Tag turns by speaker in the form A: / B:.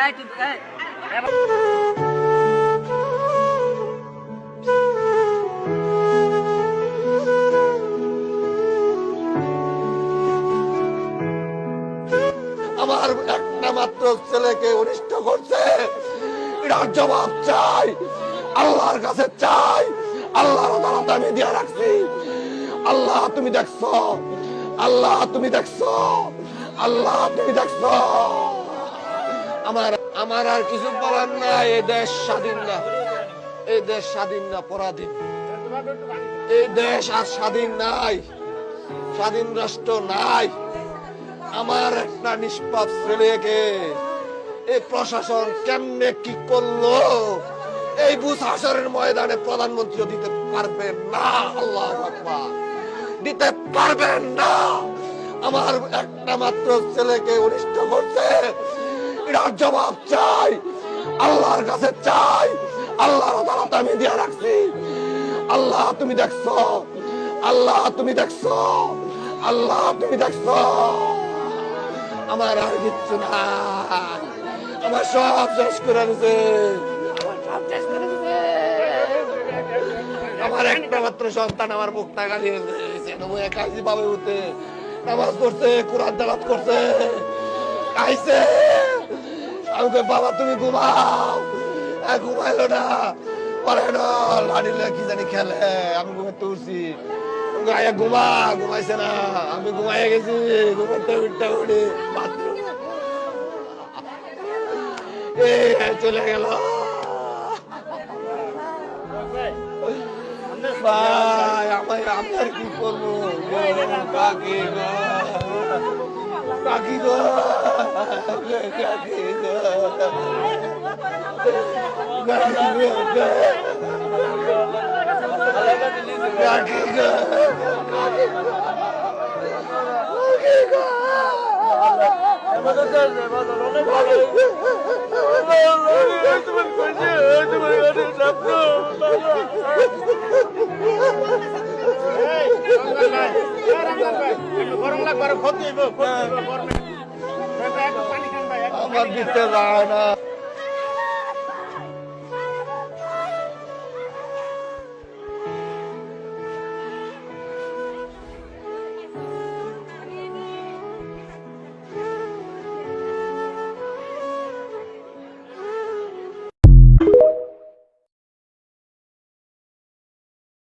A: আমার একটা মাত্র ছেলেকে অনিষ্ট করছে, এটার জবাব চাই, আল্লাহর কাছে চাই। আল্লাহর আদালতে আমি দিয়া রাখছি। আল্লাহ তুমি দেখছো, আল্লাহ তুমি দেখছো, আল্লাহ তুমি দেখছো। আমার আর কিছু বলার নাই। এই দেশ স্বাধীন না, এই দেশ স্বাধীন না, পরাধীন। এই দেশ আর স্বাধীন নাই, স্বাধীন রাষ্ট্র নাই। আমার একটা নিষ্পাপ ছেলেকে এই প্রশাসন কেমনে কি করলো, এই বুশ হাসরের ময়দানে প্রধানমন্ত্রী দিতে পারবেন না। আল্লাহু আকবার, দিতে পারবেন না। আমার একটা মাত্র ছেলেকে অনিষ্ট করছে, এটার জবাব চাই, আল্লাহর কাছে চাই। আল্লাহর আদালতে আমি দিয়া রাখছি। আল্লাহ তুমি দেখছো, আল্লাহ তুমি দেখছো, আল্লাহ তুমি দেখছো। আমার আর কিচ্ছু নাই, আমার সব শেষ করে দিছে, আমার একটা মাত্র সন্তান আমার মুখটা গালিয়ে দিয়েছে। একাই ভাবে উঠে নামাজ পড়ছে, কোরআন তেলাওয়াত করছে, খাইছে। আমি বাবা তুমি ঘুমাও, ঘুমাইলো না, পারে না, লাড়িলে কি জানি খেলে। আমি ঘুমাইতে উঠছি, ঘুমা, ঘুমাইছে না, আমি ঘুমাইয়া গেছি। ঘুমাইতে উঠতে উঠে বাথরুম চলে গেল। ভাই আপনার কি করবো, কাকি গো, কাকি গো, কাকি গো, কাকি গো, আমার দিতে যায় না।